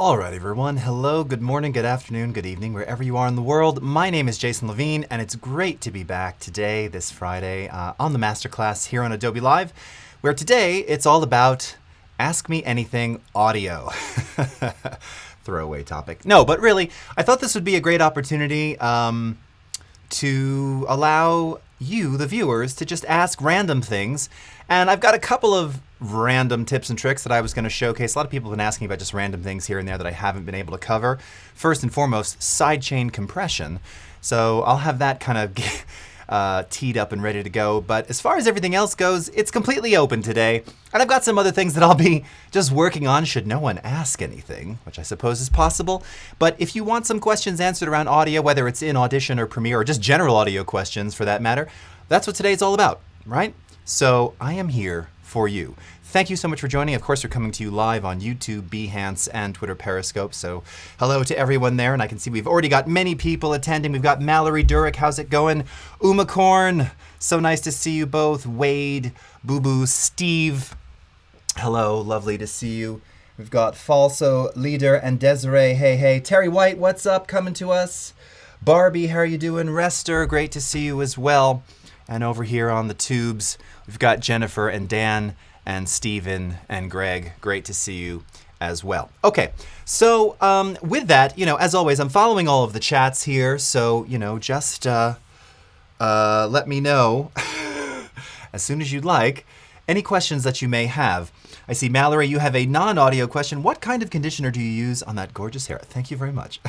All right, everyone. Hello, good morning, good afternoon, good evening, wherever you are in the world. My name is Jason Levine, and it's great to be back today, this Friday, on the Masterclass here on Adobe Live, where today it's all about Ask Me Anything audio. Throwaway topic. No, but really, I thought this would be a great opportunity to allow you, the viewers, to just ask random things. And I've got a couple of random tips and tricks that I was going to showcase. A lot of people have been asking about just random things here and there that I haven't been able to cover. First and foremost, sidechain compression. So I'll have that kind of teed up and ready to go. But as far as everything else goes, it's completely open today. And I've got some other things that I'll be just working on should no one ask anything, which I suppose is possible. But if you want some questions answered around audio, whether it's in Audition or Premiere or just general audio questions for that matter, that's what today's all about, right? So I am here for you. Thank you so much for joining. Of course, we're coming to you live on YouTube, Behance, and Twitter Periscope. So hello to everyone there. And I can see we've already got many people attending. We've got Mallory Durick. How's it going? Umacorn. So nice to see you both. Wade, Boo Boo, Steve. Hello. Lovely to see you. We've got Falso, Leader, and Desiree. Hey, hey. Terry White, what's up? Coming to us. Barbie, how are you doing? Rester, great to see you as well. And over here on the tubes, we've got Jennifer and Dan and Steven and Greg. Great to see you as well. Okay, so with that, as always, I'm following all of the chats here. So, just let me know as soon as you'd like any questions that you may have. I see, Mallory, you have a non-audio question. What kind of conditioner do you use on that gorgeous hair? Thank you very much.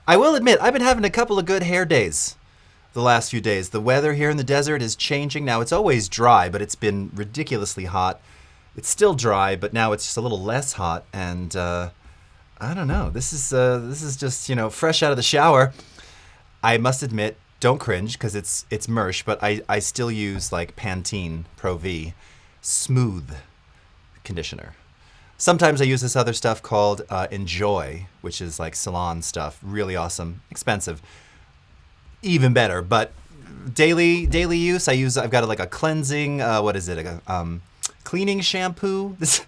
I will admit, I've been having a couple of good hair days the last few days. The weather here in the desert is changing. Now, it's always dry, but it's been ridiculously hot. It's still dry, but now it's just a little less hot. And I don't know. This is just, fresh out of the shower. I must admit, don't cringe, because it's Mersh, but I still use like Pantene Pro V Smooth conditioner. Sometimes I use this other stuff called Enjoy, which is like salon stuff. Really awesome. Expensive. Even better, but daily use, I've got like a cleansing, cleaning shampoo. This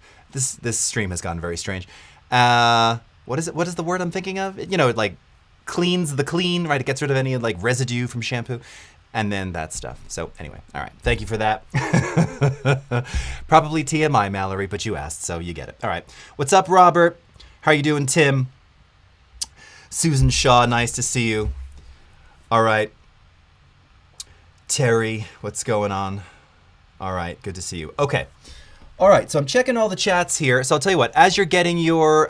stream has gotten very strange. What is it? What is the word I'm thinking of? It like cleans the clean, right? It gets rid of any like residue from shampoo, and then that stuff. So anyway, all right. Thank you for that. Probably TMI, Mallory, but you asked, so you get it. All right. What's up, Robert? How are you doing, Tim? Susan Shaw, nice to see you. All right. Terry, what's going on? All right, good to see you. Okay. All right, so I'm checking all the chats here. So I'll tell you what, as you're getting your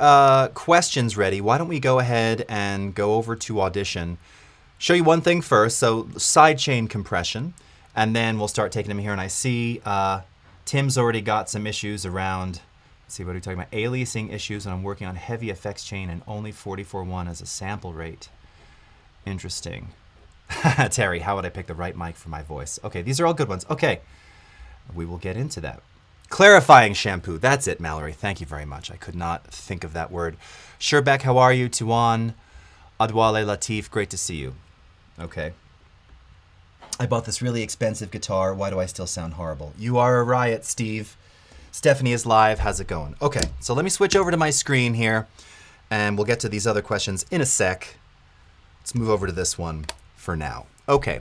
questions ready, why don't we go ahead and go over to Audition. Show you one thing first, so sidechain compression, and then we'll start taking them here. And I see Tim's already got some issues around, let's see, what are we talking about? Aliasing issues, and I'm working on heavy effects chain and only 44.1 as a sample rate. Interesting. Terry, how would I pick the right mic for my voice? Okay, these are all good ones. Okay, we will get into that. Clarifying shampoo. That's it, Mallory. Thank you very much. I could not think of that word. Sherbeck, how are you? Tuan, Adwale Latif, great to see you. Okay. I bought this really expensive guitar. Why do I still sound horrible? You are a riot, Steve. Stephanie is live. How's it going? Okay, so let me switch over to my screen here, and we'll get to these other questions in a sec. Let's move over to this one for now. Okay,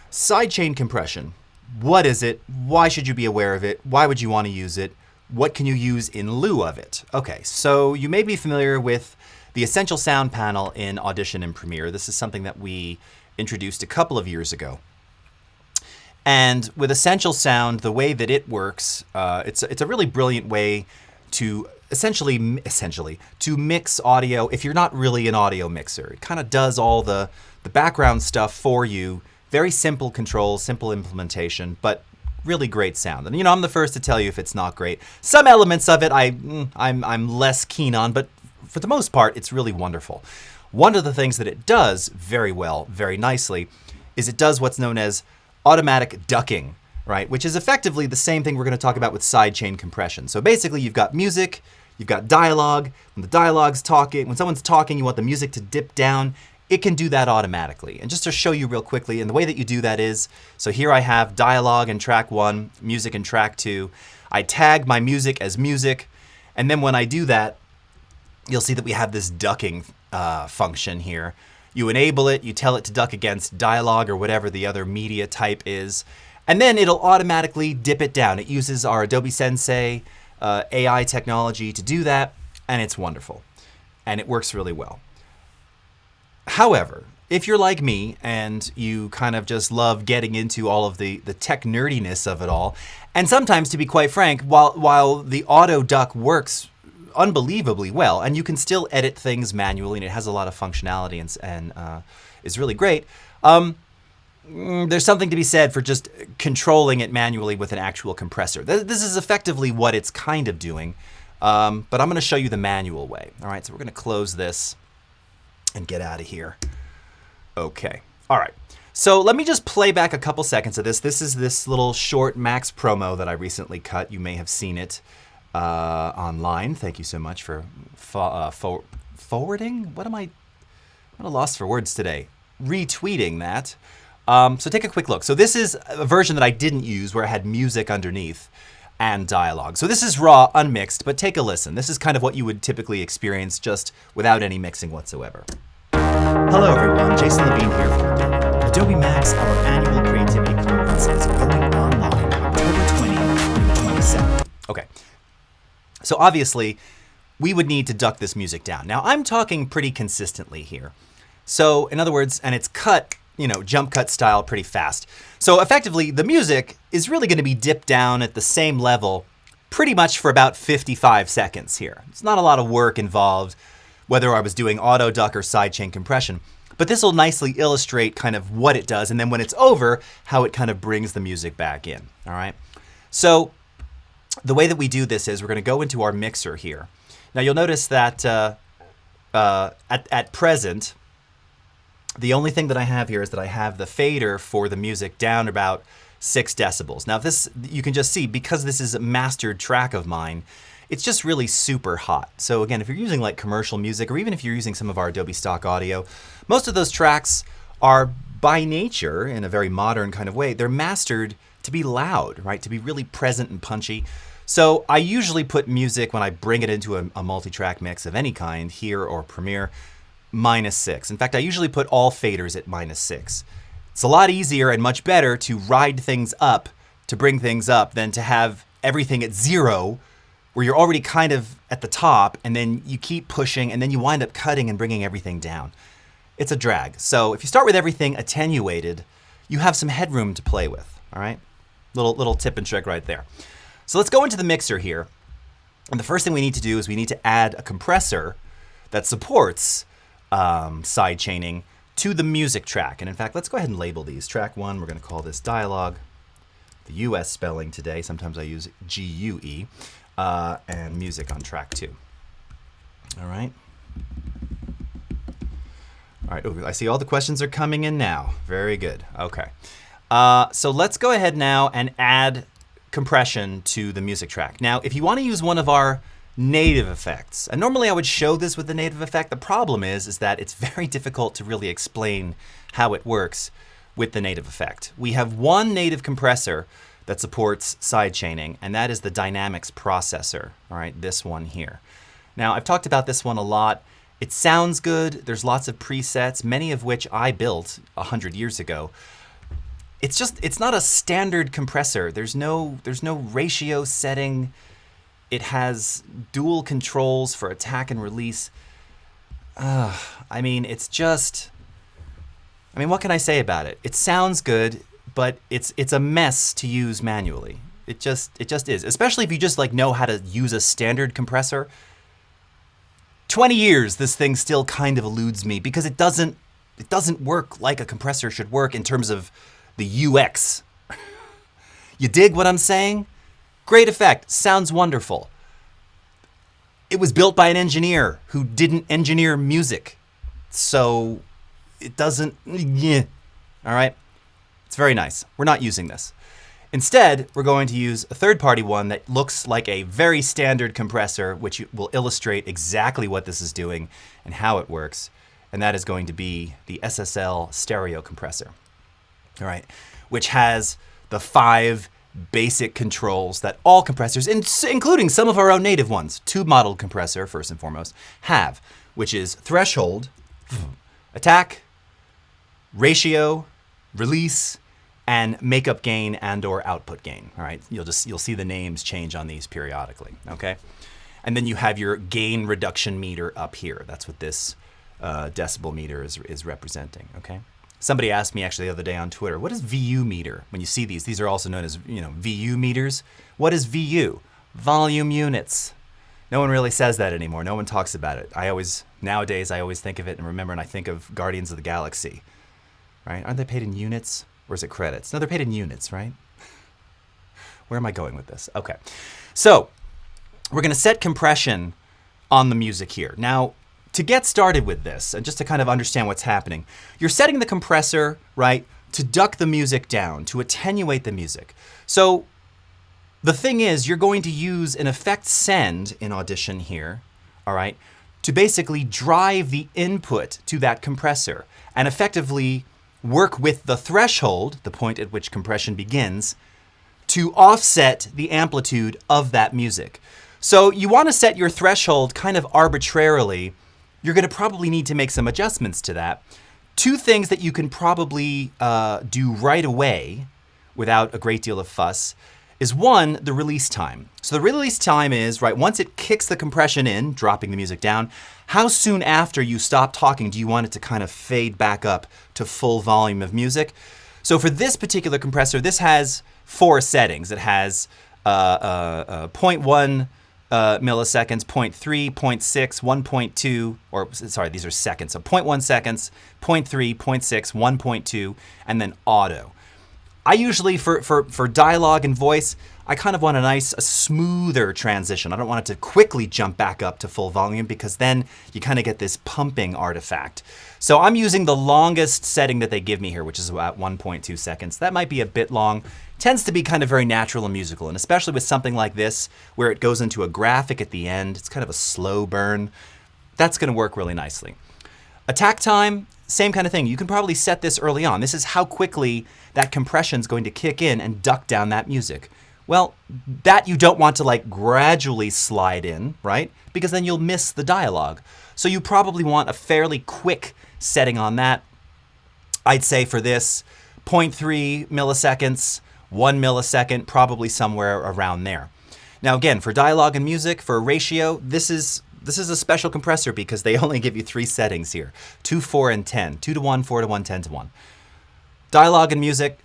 sidechain compression. What is it? Why should you be aware of it? Why would you want to use it? What can you use in lieu of it? Okay, so you may be familiar with the Essential Sound panel in Audition and Premiere. This is something that we introduced a couple of years ago. And with Essential Sound, the way that it works, it's a really brilliant way to essentially to mix audio if you're not really an audio mixer. It kind of does all the background stuff for you. Very simple controls, simple implementation, but really great sound. And I'm the first to tell you if it's not great. Some elements of it I'm less keen on, but for the most part, it's really wonderful. One of the things that it does very well, very nicely, is it does what's known as automatic ducking, right? Which is effectively the same thing we're going to talk about with sidechain compression. So basically, you've got music, you've got dialogue. When the dialogue's talking, when someone's talking, you want the music to dip down. It can do that automatically. And just to show you real quickly, and the way that you do that is, so here I have dialogue in track 1, music in track 2. I tag my music as music, and then when I do that, you'll see that we have this ducking function here. You enable it, you tell it to duck against dialogue or whatever the other media type is, and then it'll automatically dip it down. It uses our Adobe Sensei AI technology to do that, and it's wonderful. And it works really well. However, if you're like me and you kind of just love getting into all of the tech nerdiness of it all, and sometimes, to be quite frank, while the auto duck works unbelievably well, and you can still edit things manually, and it has a lot of functionality and is really great, there's something to be said for just controlling it manually with an actual compressor. This is effectively what it's kind of doing, but I'm going to show you the manual way. All right, so we're going to close this and get out of here. Okay, all right. So let me just play back a couple seconds of this. This is this little short Max promo that I recently cut. You may have seen it online. Thank you so much for forwarding. What am I? I'm at a loss for words today. Retweeting that. So take a quick look. So this is a version that I didn't use where I had music underneath and dialogue. So this is raw, unmixed, but take a listen. This is kind of what you would typically experience just without any mixing whatsoever. Hello everyone, Jason Levine here from Adobe. Adobe Max, our annual creativity conference, is going online October 20 through 27. Okay, so obviously we would need to duck this music down. Now I'm talking pretty consistently here. So in other words, and it's cut, jump cut style pretty fast. So effectively the music is really going to be dipped down at the same level pretty much for about 55 seconds here. It's not a lot of work involved, whether I was doing auto duck or sidechain compression. But this will nicely illustrate kind of what it does, and then when it's over, how it kind of brings the music back in, all right? So the way that we do this is we're gonna go into our mixer here. Now you'll notice that at present, the only thing that I have here is that I have the fader for the music down about 6 decibels. Now this, you can just see, because this is a mastered track of mine, it's just really super hot. So again, if you're using like commercial music, or even if you're using some of our Adobe stock audio, most of those tracks are by nature, in a very modern kind of way, they're mastered to be loud, right? To be really present and punchy. So I usually put music, when I bring it into a multi-track mix of any kind, here or Premiere, -6. In fact, I usually put all faders at -6. It's a lot easier and much better to ride things up, to bring things up, than to have everything at 0, where you're already kind of at the top, and then you keep pushing, and then you wind up cutting and bringing everything down. It's a drag. So if you start with everything attenuated, you have some headroom to play with, all right? Little tip and trick right there. So let's go into the mixer here. And the first thing we need to do is we need to add a compressor that supports side chaining to the music track. And in fact, let's go ahead and label these. Track 1, we're going to call this dialogue. The US spelling today, sometimes I use GUE. And music on track 2. All right. All right, I see all the questions are coming in now. Very good, okay. So let's go ahead now and add compression to the music track. Now, if you want to use one of our native effects, and normally I would show this with the native effect, the problem is that it's very difficult to really explain how it works with the native effect. We have one native compressor that supports side chaining, and that is the Dynamics processor, all right, this one here. Now, I've talked about this one a lot. It sounds good. There's lots of presets, many of which I built 100 years ago. It's not a standard compressor. There's no ratio setting. It has dual controls for attack and release. I mean, what can I say about it? It sounds good, but it's a mess to use manually. It just is, especially if you just know how to use a standard compressor. 20 years, this thing still kind of eludes me because it doesn't work like a compressor should work in terms of the UX. You dig what I'm saying? Great effect, sounds wonderful. It was built by an engineer who didn't engineer music, so it doesn't, yeah. All right, it's very nice. We're not using this. Instead, we're going to use a third-party one that looks like a very standard compressor, which will illustrate exactly what this is doing and how it works, and that is going to be the SSL stereo compressor, all right, which has the 5 basic controls that all compressors, including some of our own native ones, tube modeled compressor first and foremost, have, which is threshold, attack, ratio, release, and makeup gain and or output gain. All right, you'll see the names change on these periodically. Okay, and then you have your gain reduction meter up here. That's what this decibel meter is representing. Okay. Somebody asked me actually the other day on Twitter, what is VU meter? When you see these are also known as, VU meters. What is VU? Volume units. No one really says that anymore. No one talks about it. Nowadays I always think of it and remember, and I think of Guardians of the Galaxy, right? Aren't they paid in units? Or is it credits? No, they're paid in units, right? Where am I going with this? Okay. So we're going to set compression on the music here. Now, to get started with this, and just to kind of understand what's happening, you're setting the compressor, right, to duck the music down, to attenuate the music. So the thing is, you're going to use an effect send in Audition here, all right, to basically drive the input to that compressor and effectively work with the threshold, the point at which compression begins, to offset the amplitude of that music. So you want to set your threshold kind of arbitrarily. You're going to probably need to make some adjustments to that. Two things that you can probably do right away without a great deal of fuss is one, the release time. So the release time is, right, once it kicks the compression in, dropping the music down, how soon after you stop talking do you want it to kind of fade back up to full volume of music? So for this particular compressor, this has 4 settings. It has 0.1 milliseconds, 0.3, 0.6, 1.2, or sorry, these are seconds. So 0.1 seconds, 0.3, 0.6, 1.2, and then auto. I usually, for dialogue and voice, I kind of want a smoother transition. I don't want it to quickly jump back up to full volume because then you kind of get this pumping artifact. So I'm using the longest setting that they give me here, which is about 1.2 seconds. That might be a bit long. Tends to be kind of very natural and musical, and especially with something like this, where it goes into a graphic at the end, it's kind of a slow burn. That's going to work really nicely. Attack time, same kind of thing. You can probably set this early on. This is how quickly that compression is going to kick in and duck down that music. Well, that you don't want to like gradually slide in, right? Because then you'll miss the dialogue. So you probably want a fairly quick setting on that. I'd say for this, 0.3 milliseconds, 1 millisecond, probably somewhere around there. Now again, for dialogue and music, for ratio, this is a special compressor because they only give you 3 settings here. 2, 4, and 10. 2 to 1, 4 to 1, 10 to 1. Dialogue and music,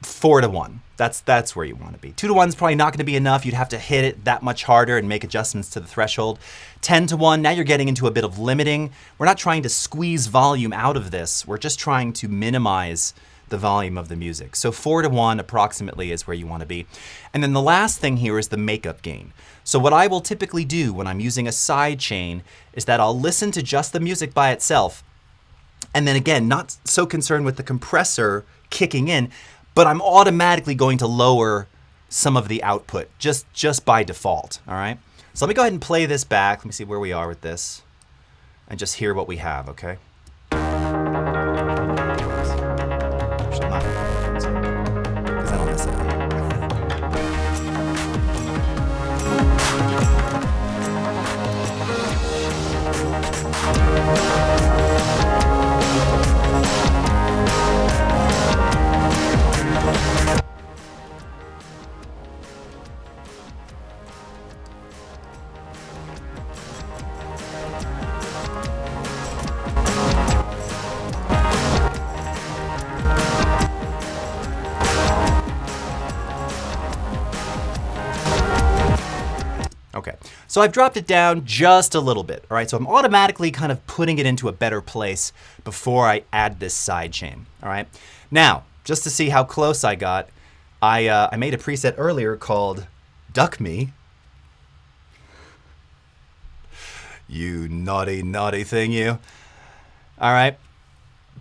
4 to 1. That's where you want to be. 2 to 1 is probably not going to be enough. You'd have to hit it that much harder and make adjustments to the threshold. 10 to 1, now you're getting into a bit of limiting. We're not trying to squeeze volume out of this. We're just trying to minimize the volume of the music. So 4 to 1 approximately is where you want to be. And then the last thing here is the makeup gain. So what I will typically do when I'm using a side chain is that I'll listen to just the music by itself. And then again, not so concerned with the compressor kicking in, but I'm automatically going to lower some of the output just by default, all right? So let me go ahead and play this back. Let me see where we are with this and just hear what we have, okay? Actually, not because then I'll miss it. Okay, so I've dropped it down just a little bit, all right? So I'm automatically kind of putting it into a better place before I add this side chain, all right? Now, just to see how close I got, I made a preset earlier called Duck Me. You naughty, naughty thing, you. All right,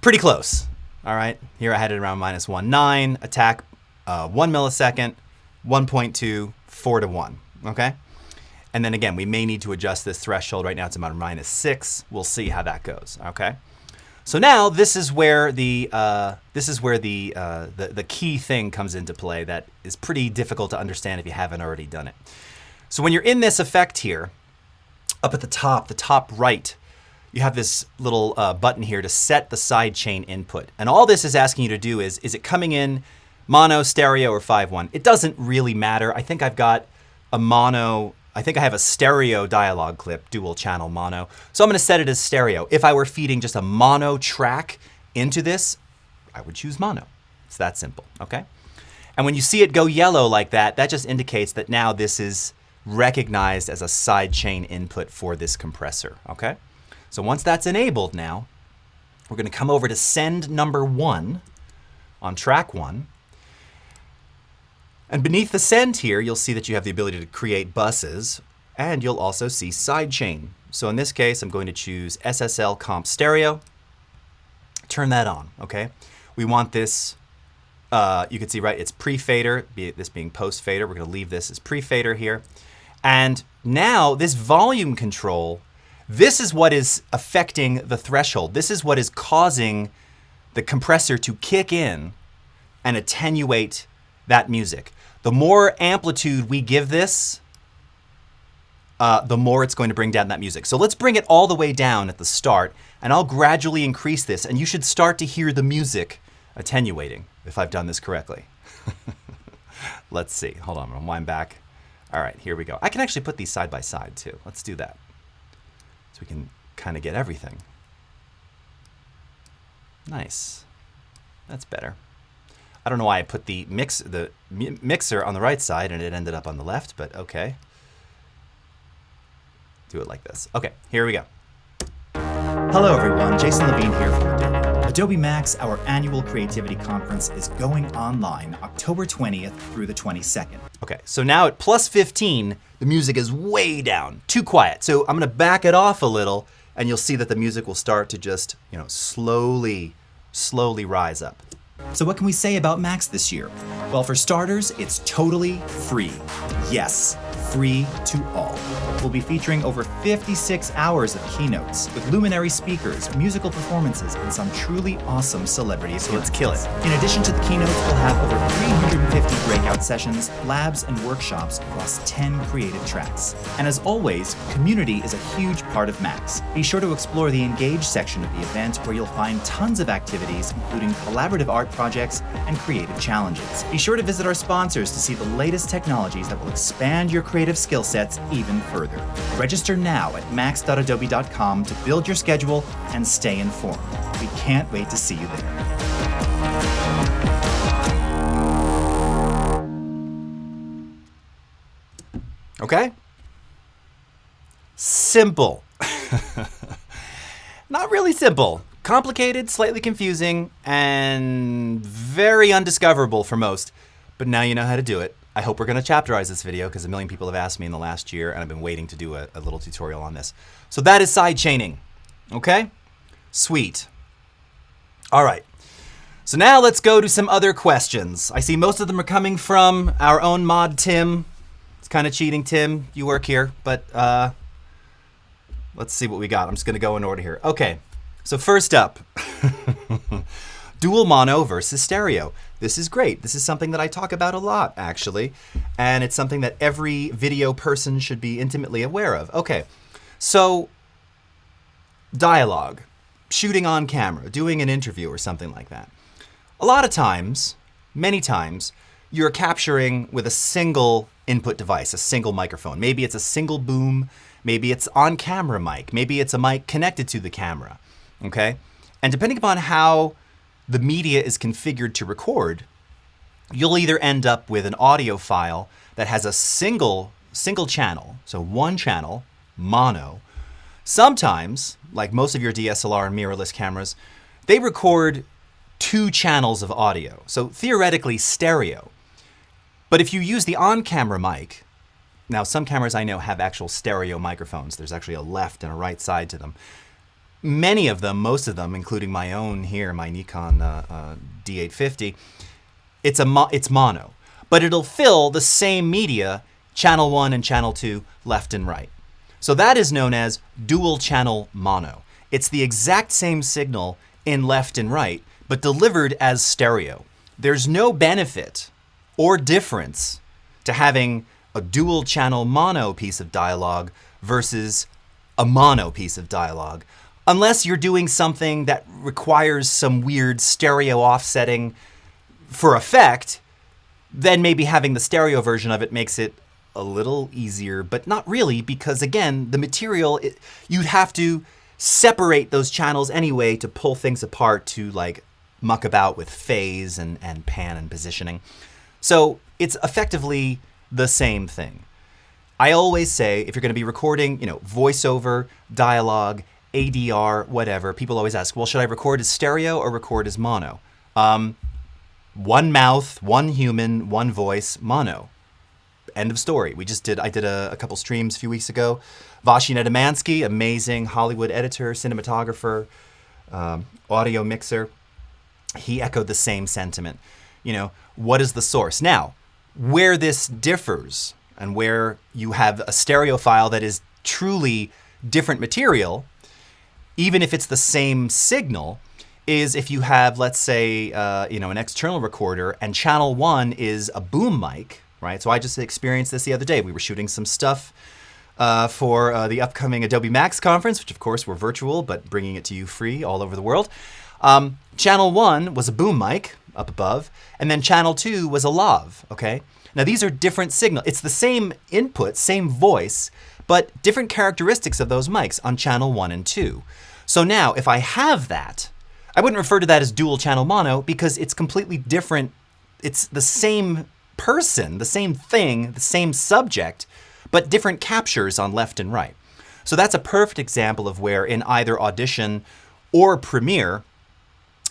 pretty close, all right? Here I had it around -1.9, attack 1 millisecond, 1.2, 4 to 1, okay? And then again, we may need to adjust this threshold. Right now it's about -6. We'll see how that goes, okay? So now this is where the key thing comes into play that is pretty difficult to understand if you haven't already done it. So when you're in this effect here, up at the top right, you have this little button here to set the sidechain input. And all this is asking you to do is it coming in mono, stereo, or 5-1? It doesn't really matter. I think I've got a mono, I think I have a stereo dialogue clip, dual channel mono. So I'm going to set it as stereo. If I were feeding just a mono track into this, I would choose mono. It's that simple, okay? And when you see it go yellow like that, that just indicates that now this is recognized as a sidechain input for this compressor, okay? So once that's enabled now, we're going to come over to send number 1 on track 1. And beneath the send here, you'll see that you have the ability to create buses, and you'll also see sidechain. So in this case, I'm going to choose SSL comp stereo. Turn that on, okay? We want this, you can see, right, it's pre-fader, this being post-fader. We're going to leave this as pre-fader here. And now this volume control, this is what is affecting the threshold. This is what is causing the compressor to kick in and attenuate that music. The more amplitude we give this, the more it's going to bring down that music. So let's bring it all the way down at the start, and I'll gradually increase this, and you should start to hear the music attenuating, if I've done this correctly. Let's see. Hold on, I'm going to wind back. All right, here we go. I can actually put these side by side, too. Let's do that. So we can kind of get everything. Nice. That's better. I don't know why I put the mixer on the right side and it ended up on the left, but okay. Do it like this. Okay, here we go. Hello everyone, Jason Levine here from Adobe. Adobe Max, our annual creativity conference, is going online October 20th through the 22nd. Okay, so now at plus 15, the music is way down, too quiet. So I'm gonna back it off a little and you'll see that the music will start to just, slowly rise up. So what can we say about Max this year? Well, for starters, it's totally free. Yes, free to all. We'll be featuring over 56 hours of keynotes with luminary speakers, musical performances, and some truly awesome celebrities. So let's kill it. In addition to the keynotes, we'll have over 350 breakout sessions, labs, and workshops across 10 creative tracks. And as always, community is a huge part of Max. Be sure to explore the Engage section of the event where you'll find tons of activities, including collaborative art projects and creative challenges. Be sure to visit our sponsors to see the latest technologies that will expand your creative skill sets even further. Register now at max.adobe.com to build your schedule and stay informed. We can't wait to see you there. Okay? Simple. Not really simple. Complicated, slightly confusing, and very undiscoverable for most. But now you know how to do it. I hope we're going to chapterize this video because a million people have asked me in the last year, and I've been waiting to do a little tutorial on this. So that is sidechaining. Okay? Sweet. All right. So now let's go to some other questions. I see most of them are coming from our own mod, Tim. It's kind of cheating, Tim. You work here, but let's see what we got. I'm just going to go in order here. Okay. So first up, dual mono versus stereo. This is great. This is something that I talk about a lot, actually, and it's something that every video person should be intimately aware of. Okay, so dialogue, shooting on camera, doing an interview or something like that. A lot of times, many times, you're capturing with a single input device, a single microphone. Maybe it's a single boom, maybe it's on-camera mic, maybe it's a mic connected to the camera. Okay, and depending upon how the media is configured to record, you'll either end up with an audio file that has a single channel, so one channel, mono. Sometimes, like most of your DSLR and mirrorless cameras, they record 2 channels of audio, so theoretically stereo. But if you use the on-camera mic, now some cameras I know have actual stereo microphones. There's actually a left and a right side to them. Many of them, most of them, including my own here, my Nikon D850, it's mono. But it'll fill the same media, channel 1 and channel 2, left and right. So that is known as dual channel mono. It's the exact same signal in left and right, but delivered as stereo. There's no benefit or difference to having a dual channel mono piece of dialogue versus a mono piece of dialogue, unless you're doing something that requires some weird stereo offsetting for effect. Then maybe having the stereo version of it makes it a little easier, but not really, because again, the material, you'd have to separate those channels anyway to pull things apart to like muck about with phase and pan and positioning. So it's effectively the same thing. I always say, if you're going to be recording, voiceover, dialogue, ADR, whatever, people always ask, well, should I record as stereo or record as mono? One mouth, one human, one voice, mono. End of story. I did a couple streams a few weeks ago. Vashi Nedemansky, amazing Hollywood editor, cinematographer, audio mixer. He echoed the same sentiment. What is the source? Now, where this differs and where you have a stereo file that is truly different material, even if it's the same signal, is if you have, let's say, an external recorder and channel 1 is a boom mic, right? So I just experienced this the other day. We were shooting some stuff for the upcoming Adobe Max conference, which of course we're virtual, but bringing it to you free all over the world. Channel 1 was a boom mic up above, and then channel 2 was a lav, okay? Now these are different signals. It's the same input, same voice, but different characteristics of those mics on channel 1 and 2. So now if I have that, I wouldn't refer to that as dual channel mono because it's completely different. It's the same person, the same thing, the same subject, but different captures on left and right. So that's a perfect example of where in either Audition or Premiere,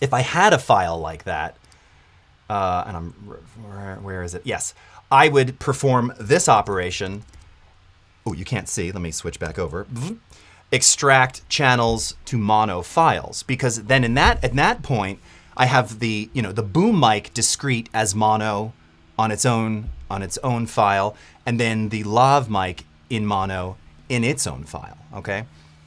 if I had a file like that, where is it? Yes, I would perform this operation. Oh, you can't see. Let me switch back over. Extract channels to mono files, because then at that point I have the boom mic discrete as mono on its own file, and then the lav mic in mono in its own file. Okay,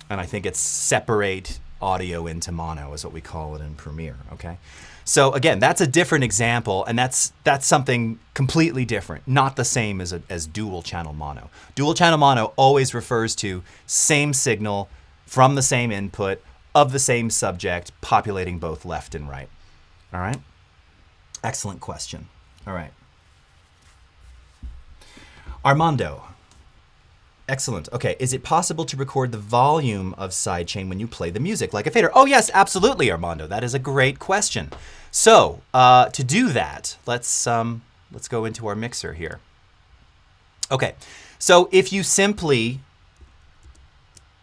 and I think it's separate audio into mono is what we call it in Premiere. Okay, so again, that's a different example, and that's something completely different, not the same as dual channel mono. Dual channel mono always refers to same signal from the same input of the same subject populating both left and right. All right? Excellent question. All right. Armando. Excellent. Okay, is it possible to record the volume of sidechain when you play the music like a fader? Oh yes, absolutely, Armando. That is a great question. So to do that, let's go into our mixer here. Okay, so if you simply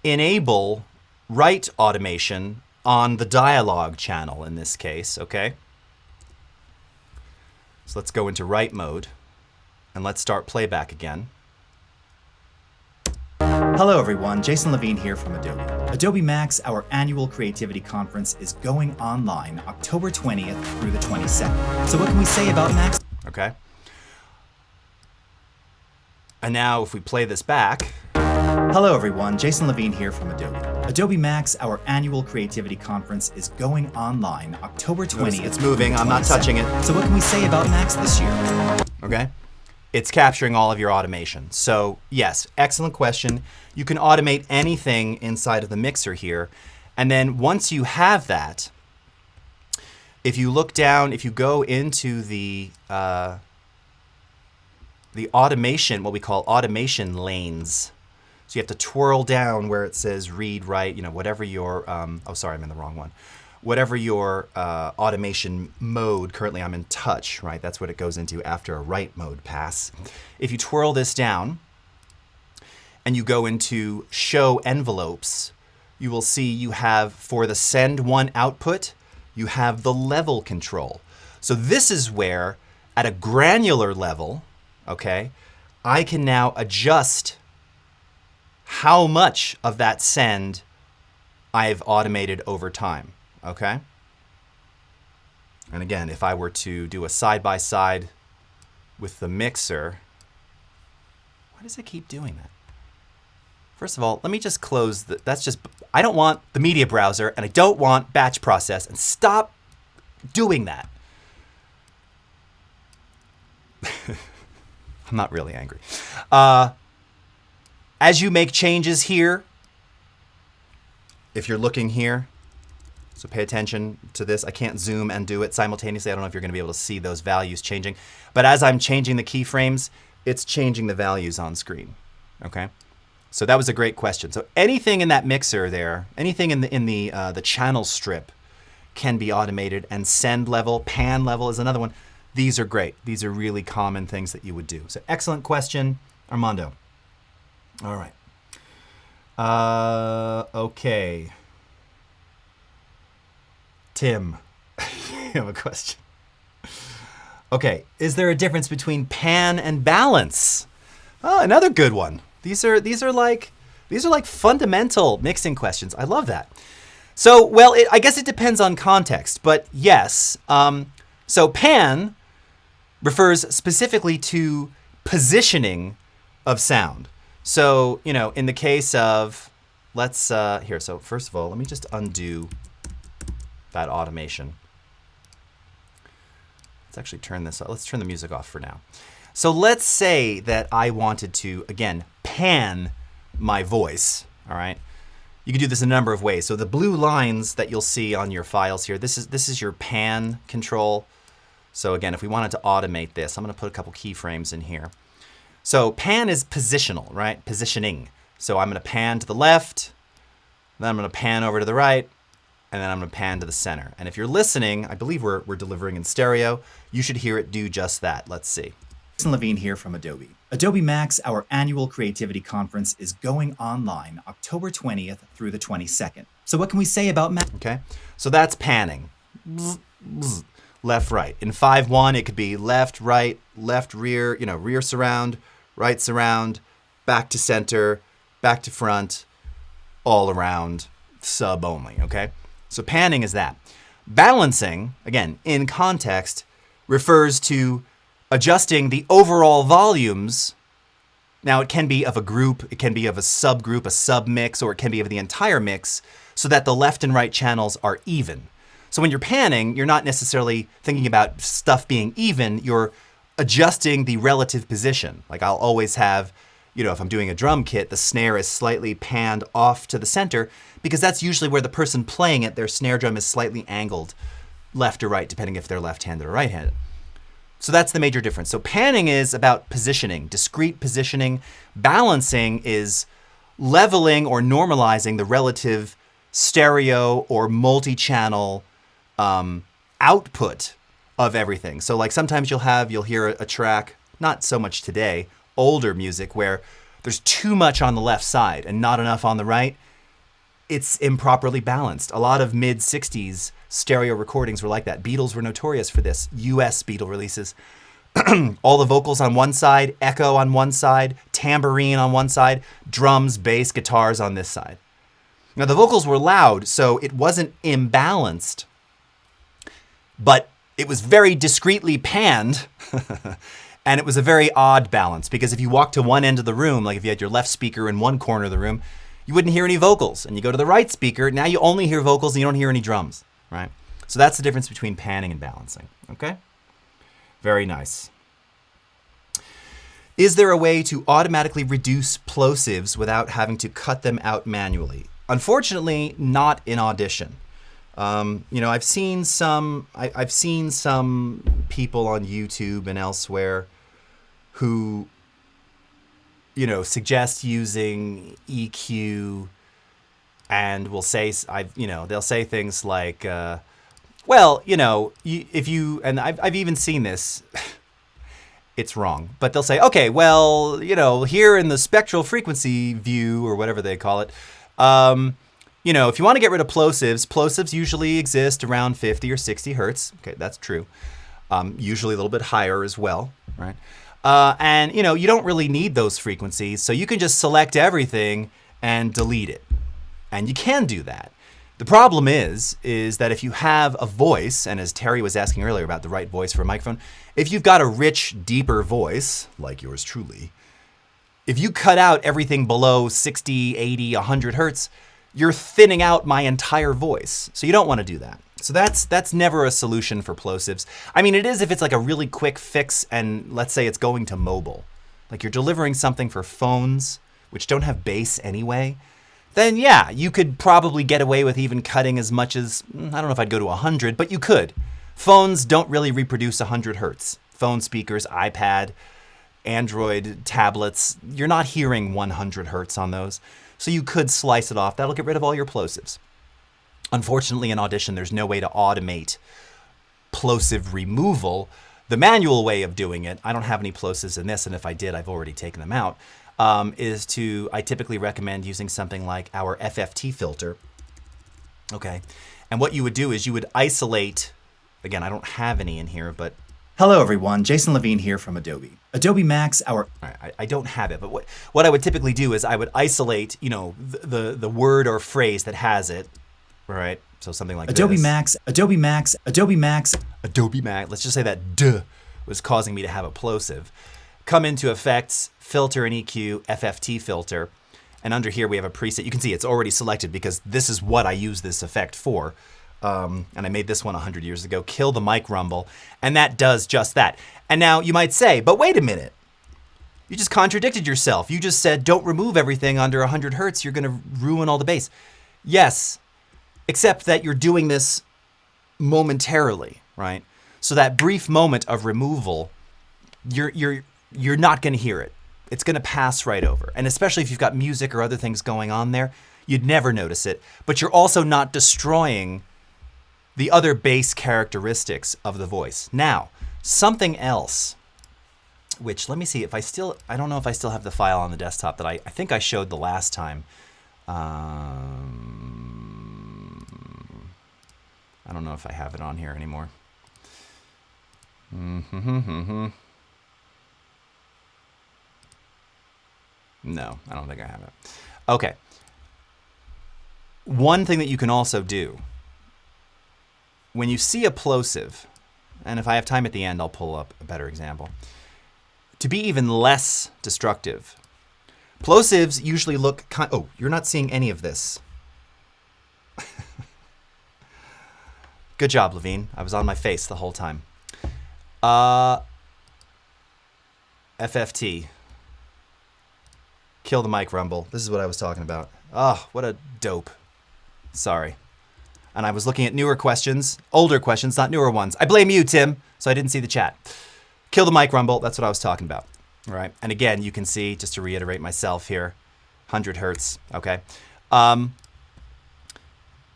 enable write automation on the dialogue channel in this case, okay? So let's go into write mode and let's start playback again. Hello everyone, Jason Levine here from Adobe. Adobe Max, our annual creativity conference, is going online October 20th through the 22nd. So what can we say about Max? Okay. And now if we play this back. Hello everyone, Jason Levine here from Adobe. Adobe Max, our annual creativity conference, is going online October 20th. It's moving, I'm not touching it. So what can we say about Max this year? Okay. It's capturing all of your automation. So yes, excellent question. You can automate anything inside of the mixer here. And then once you have that, if you look down, if you go into the automation, what we call automation lanes. So you have to twirl down where it says read, write, whatever your, oh, sorry, I'm in the wrong one. Whatever your automation mode, currently I'm in touch, right? That's what it goes into after a write mode pass. If you twirl this down and you go into show envelopes, you will see you have, for the send one output, you have the level control. So this is where, at a granular level, okay, I can now adjust how much of that send I've automated over time. Okay? And again, if I were to do a side-by-side with the mixer, why does it keep doing that? First of all, let me just close I don't want the media browser and I don't want batch process, and stop doing that. I'm not really angry. As you make changes here, if you're looking here, so pay attention to this. I can't zoom and do it simultaneously. I don't know if you're going to be able to see those values changing. But as I'm changing the keyframes, it's changing the values on screen. Okay? So that was a great question. So anything in that mixer there, anything in the channel strip can be automated, and send level, pan level is another one. These are great. These are really common things that you would do. So excellent question, Armando. All right. Okay. Tim, you have a question. Okay, is there a difference between pan and balance? Oh, another good one. These are like fundamental mixing questions. I love that. So, well, I guess it depends on context, but yes. So pan refers specifically to positioning of sound. So, in the case of, here. So first of all, let me just undo that automation. Let's actually turn this off. Let's turn the music off for now. So let's say that I wanted to, again, pan my voice, all right? You can do this a number of ways. So the blue lines that you'll see on your files here, this is your pan control. So again, if we wanted to automate this, I'm going to put a couple keyframes in here. So pan is positional, right? Positioning. So I'm going to pan to the left, then I'm going to pan over to the right, and then I'm going to pan to the center. And if you're listening, I believe we're delivering in stereo. You should hear it do just that. Let's see. Jason Levine here from Adobe. Adobe Max, our annual creativity conference, is going online October 20th through the 22nd. So what can we say about Max? Okay, so that's panning. Left, right. In 5.1, it could be left, right, left, rear, rear surround, right surround, back to center, back to front, all around, sub only, okay? So panning is that. Balancing, again, in context, refers to adjusting the overall volumes. Now, it can be of a group, it can be of a subgroup, a submix, or it can be of the entire mix, so that the left and right channels are even. So when you're panning, you're not necessarily thinking about stuff being even, you're adjusting the relative position. Like I'll always have, if I'm doing a drum kit, the snare is slightly panned off to the center, because that's usually where the person playing it, their snare drum is slightly angled left or right, depending if they're left-handed or right-handed. So that's the major difference. So panning is about positioning, discrete positioning. Balancing is leveling or normalizing the relative stereo or multi-channel output of everything. So like sometimes you'll hear a track, not so much today, older music, where there's too much on the left side and not enough on the right. It's improperly balanced. A lot of mid-60s stereo recordings were like that. Beatles were notorious for this. US Beatle releases. All the vocals on one side, echo on one side, tambourine on one side, drums, bass, guitars on this side. Now the vocals were loud, so it wasn't imbalanced, but it was very discreetly panned. And it was a very odd balance, because if you walk to one end of the room, like if you had your left speaker in one corner of the room, you wouldn't hear any vocals. And you go to the right speaker, now you only hear vocals and you don't hear any drums, right? So that's the difference between panning and balancing, okay? Very nice. Is there a way to automatically reduce plosives without having to cut them out manually? Unfortunately, not in Audition. I've seen some people on YouTube and elsewhere who, suggest using EQ, and will say, they'll say things like, I've even seen this. It's wrong, but they'll say, okay, well, here in the spectral frequency view, or whatever they call it, if you want to get rid of plosives usually exist around 50 or 60 hertz. Okay, that's true. Usually a little bit higher as well, right? And you don't really need those frequencies, so you can just select everything and delete it. And you can do that. The problem is that if you have a voice, and as Terry was asking earlier about the right voice for a microphone, if you've got a rich, deeper voice, like yours truly, If you cut out everything below 60, 80, 100 hertz, you're thinning out my entire voice. So you don't want to do that. So that's never a solution for plosives. I mean, it is if it's like a really quick fix and let's say it's going to mobile. Like you're delivering something for phones, which don't have bass anyway, then yeah, you could probably get away with even cutting as much as, I don't know if I'd go to 100, but you could. Phones don't really reproduce 100 hertz. Phone speakers, iPad, Android tablets, you're not hearing 100 hertz on those. So you could slice it off. That'll get rid of all your plosives. Unfortunately, in Audition, there's no way to automate plosive removal. The manual way of doing it, I don't have any plosives in this, and if I did, I've already taken them out, I typically recommend using something like our FFT filter. Okay. And what you would do is you would isolate, again, I don't have any in here, but Hello everyone, Jason Levine here from Adobe. Adobe Max, I don't have it, but what I would typically do is I would isolate, the word or phrase that has it, right? So something like Adobe this. Max, Adobe Max, Adobe Max. Adobe Max, let's just say that duh was causing me to have a plosive. Come into Effects, Filter and EQ, FFT filter, and under here we have a preset. You can see it's already selected because this is what I use this effect for. And I made this one 100 years ago, Kill the Mic Rumble, and that does just that. And now you might say, but wait a minute. You just contradicted yourself. You just said don't remove everything under 100 hertz. You're going to ruin all the bass. Yes, except that you're doing this momentarily, right? So that brief moment of removal, you're not going to hear it. It's going to pass right over. And especially if you've got music or other things going on there, you'd never notice it. But you're also not destroying the other bass characteristics of the voice. Now, something else, which let me see if I don't know if I still have the file on the desktop that I think I showed the last time. I don't know if I have it on here anymore. No, I don't think I have it. Okay. One thing that you can also do, when you see a plosive, and if I have time at the end, I'll pull up a better example, to be even less destructive, plosives usually look oh, you're not seeing any of this. Good job, Levine. I was on my face the whole time. FFT. Kill the Mic Rumble. This is what I was talking about. Oh, what a dope. Sorry. And I was looking at newer questions, older questions, not newer ones. I blame you, Tim, so I didn't see the chat. Kill the Mic Rumble, that's what I was talking about. All right. And again, you can see, just to reiterate myself here, 100 hertz, okay?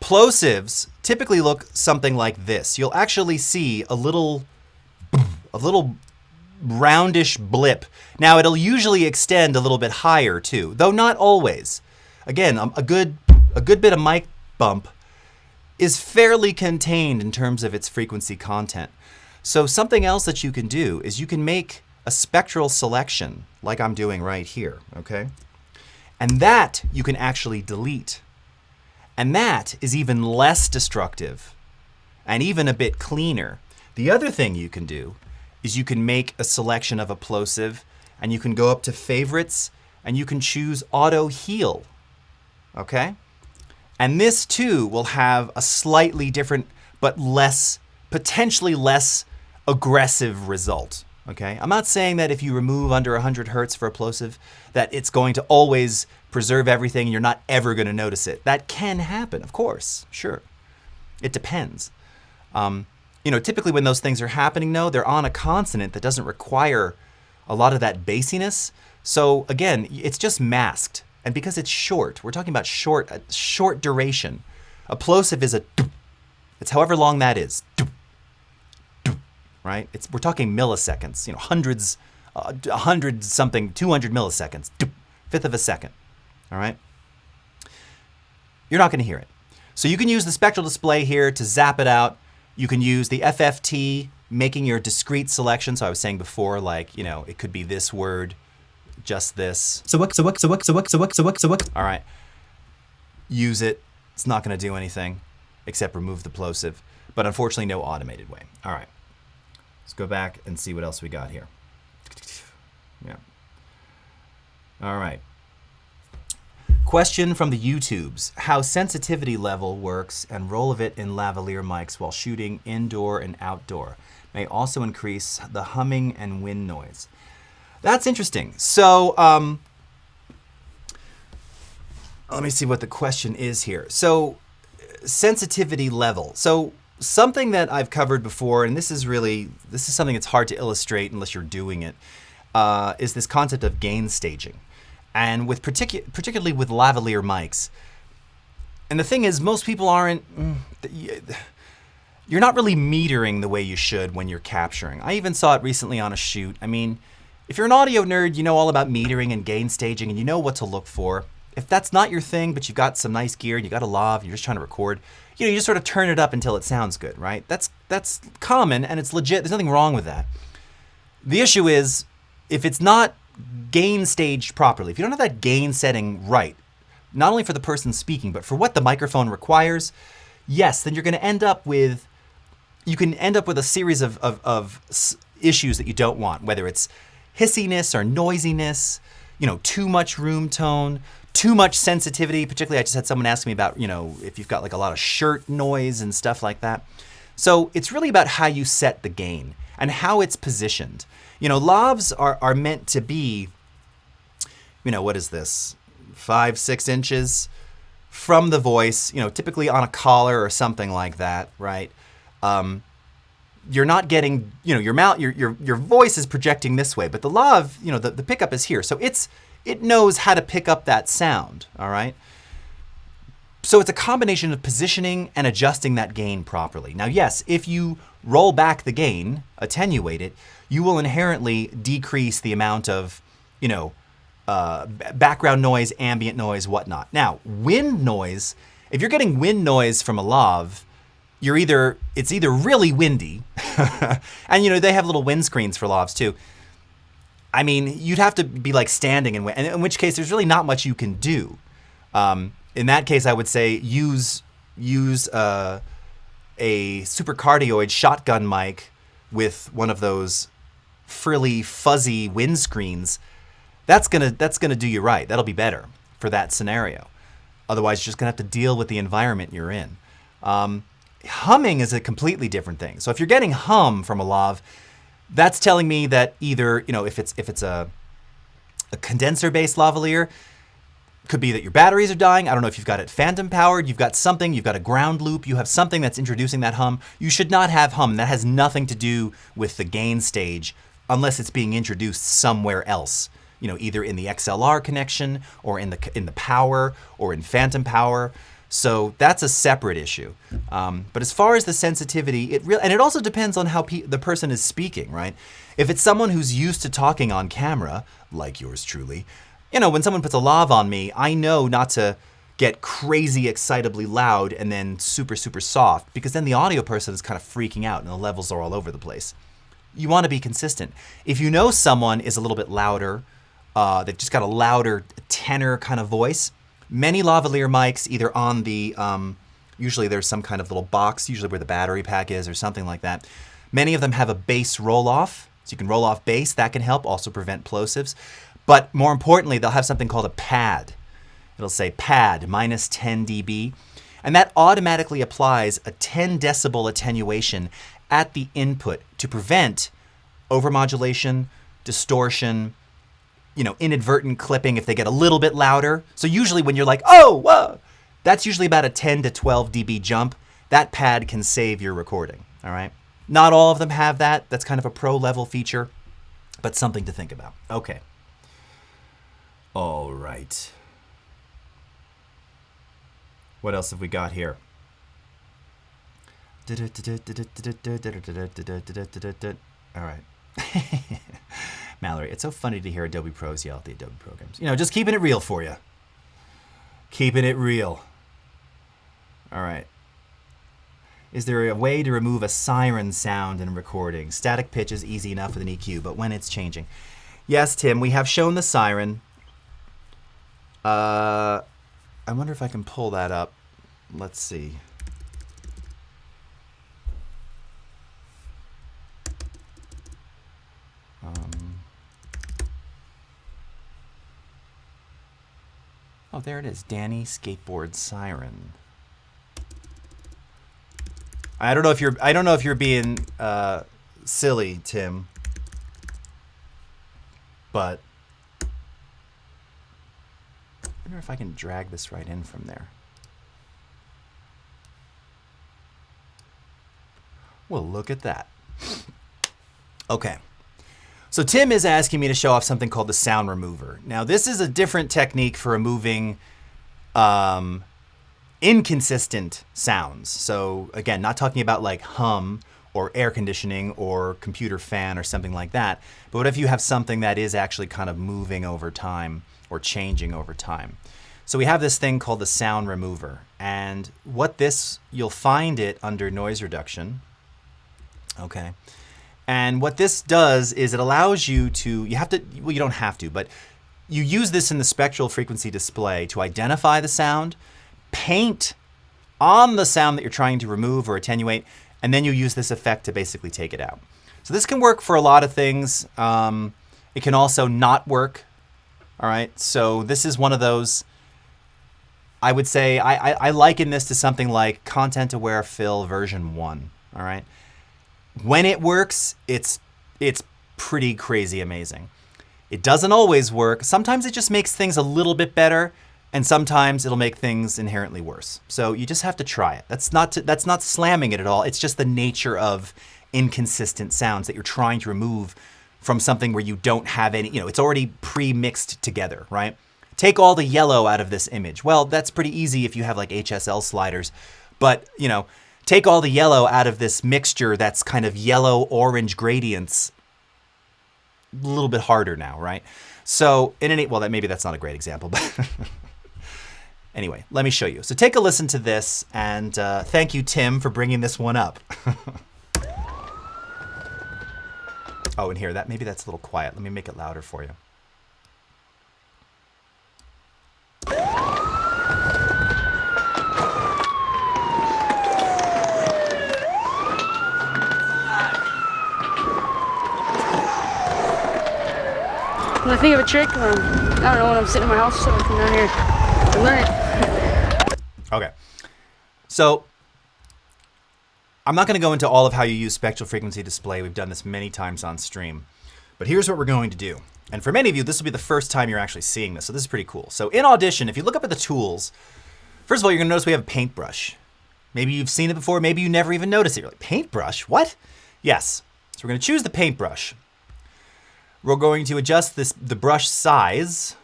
Plosives typically look something like this. You'll actually see a little roundish blip. Now, it'll usually extend a little bit higher too, though not always. Again, a good bit of mic bump is fairly contained in terms of its frequency content. So something else that you can do is you can make a spectral selection like I'm doing right here, okay? And that you can actually delete. And that is even less destructive and even a bit cleaner. The other thing you can do is you can make a selection of a plosive and you can go up to favorites and you can choose auto heal, okay? And this too will have a slightly different but potentially less aggressive result, okay? I'm not saying that if you remove under 100 hertz for a plosive that it's going to always preserve everything and you're not ever going to notice it. That can happen, of course, sure. It depends. Typically when those things are happening, though, they're on a consonant that doesn't require a lot of that bassiness. So again, it's just masked. And because it's short, we're talking about short duration. A plosive is it's however long that is, right? We're talking milliseconds, hundreds, 100 something, 200 milliseconds, fifth of a second, all right? You're not going to hear it. So you can use the spectral display here to zap it out. You can use the FFT, making your discrete selection. So I was saying before, it could be this word, just this. So what? All right. Use it. It's not going to do anything except remove the plosive, but unfortunately no automated way. All right. Let's go back and see what else we got here. Yeah. All right. Question from the YouTubes. How sensitivity level works and role of it in lavalier mics while shooting indoor and outdoor. May also increase the humming and wind noise. That's interesting. So, let me see what the question is here. So, sensitivity level. So, something that I've covered before, and this is something that's hard to illustrate unless you're doing it, is this concept of gain staging. And with particularly with lavalier mics. And the thing is, most people aren't, you're not really metering the way you should when you're capturing. I even saw it recently on a shoot. I mean, if you're an audio nerd, you know all about metering and gain staging and you know what to look for. If that's not your thing, but you've got some nice gear and you got a lav, you're just trying to record, you just sort of turn it up until it sounds good, right? That's common and it's legit. There's nothing wrong with that. The issue is, if it's not gain staged properly, if you don't have that gain setting right, not only for the person speaking, but for what the microphone requires, yes, then you're going to end up with, a series of issues that you don't want, whether it's hissiness or noisiness, too much room tone, too much sensitivity. Particularly, I just had someone ask me about, if you've got like a lot of shirt noise and stuff like that. So it's really about how you set the gain and how it's positioned. Lavs are meant to be, what is this, 5-6 inches from the voice, typically on a collar or something like that, right? You're not getting, your mouth, your voice is projecting this way, but the lav, the pickup is here. So it knows how to pick up that sound, all right? So it's a combination of positioning and adjusting that gain properly. Now, yes, if you roll back the gain, attenuate it, you will inherently decrease the amount of, background noise, ambient noise, whatnot. Now, wind noise, if you're getting wind noise from a lav, it's either really windy, and they have little windscreens for lavs too. I mean, you'd have to be like standing in which case there's really not much you can do. In that case, I would say use a supercardioid shotgun mic with one of those frilly, fuzzy windscreens. That's gonna do you right. That'll be better for that scenario. Otherwise, you're just gonna have to deal with the environment you're in. Humming is a completely different thing. So if you're getting hum from a lav, that's telling me that either, if it's a condenser-based lavalier, could be that your batteries are dying. I don't know if you've got it phantom powered, you've got a ground loop, you have something that's introducing that hum. You should not have hum. That has nothing to do with the gain stage unless it's being introduced somewhere else. Either in the XLR connection or in the power or in phantom power. So that's a separate issue. But as far as the sensitivity, it also depends on how the person is speaking, right? If it's someone who's used to talking on camera, like yours truly, when someone puts a lav on me, I know not to get crazy excitably loud and then super, super soft, because then the audio person is kind of freaking out and the levels are all over the place. You want to be consistent. If you know someone is a little bit louder, they've just got a louder tenor kind of voice, many lavalier mics, either on the, usually there's some kind of little box, usually where the battery pack is or something like that. Many of them have a bass roll-off, so you can roll off bass. That can help also prevent plosives. But more importantly, they'll have something called a pad. It'll say pad minus 10 dB. And that automatically applies a 10 decibel attenuation at the input to prevent overmodulation, distortion, inadvertent clipping if they get a little bit louder. So usually when you're like, oh, whoa, that's usually about a 10 to 12 dB jump. That pad can save your recording, all right? Not all of them have that. That's kind of a pro level feature, but something to think about. Okay. All right. What else have we got here? All right. Mallory, it's so funny to hear Adobe pros yell at the Adobe programs. Just keeping it real for you. Keeping it real. All right. Is there a way to remove a siren sound in recording? Static pitch is easy enough with an EQ, but when it's changing. Yes, Tim, we have shown the siren. I wonder if I can pull that up. Let's see. Oh, there it is. Danny Skateboard Siren. I don't know if you're being silly, Tim. But I wonder if I can drag this right in from there. Well, look at that. Okay. So Tim is asking me to show off something called the sound remover. Now, this is a different technique for removing inconsistent sounds. So again, not talking about like hum or air conditioning or computer fan or something like that. But what if you have something that is actually kind of moving over time or changing over time? So we have this thing called the sound remover. And what this, you'll find it under noise reduction. Okay. And what this does is it allows you to, you don't have to, but you use this in the spectral frequency display to identify the sound, paint on the sound that you're trying to remove or attenuate, and then you use this effect to basically take it out. So this can work for a lot of things. It can also not work. All right. So this is one of those, I would say, I liken this to something like Content Aware Fill version 1. All right. When it works, it's pretty crazy amazing. It doesn't always work. Sometimes it just makes things a little bit better, and sometimes it'll make things inherently worse. So you just have to try it. That's not slamming it at all. It's just the nature of inconsistent sounds that you're trying to remove from something where you don't have any, it's already pre-mixed together, right? Take all the yellow out of this image. Well, that's pretty easy if you have like HSL sliders, but take all the yellow out of this mixture that's kind of yellow-orange gradients. A little bit harder now, right? So maybe that's not a great example, but anyway, let me show you. So take a listen to this, and thank you, Tim, for bringing this one up. Oh, and here, maybe that's a little quiet. Let me make it louder for you. When I think of a trick, I don't know, when I'm sitting in my house, so I come down here and learn it. Okay. So I'm not going to go into all of how you use spectral frequency display. We've done this many times on stream. But here's what we're going to do. And for many of you, this will be the first time you're actually seeing this. So this is pretty cool. So in Audition, if you look up at the tools, first of all, you're going to notice we have a paintbrush. Maybe you've seen it before. Maybe you never even noticed it. You're like, paintbrush? What? Yes. So we're going to choose the paintbrush. We're going to adjust the brush size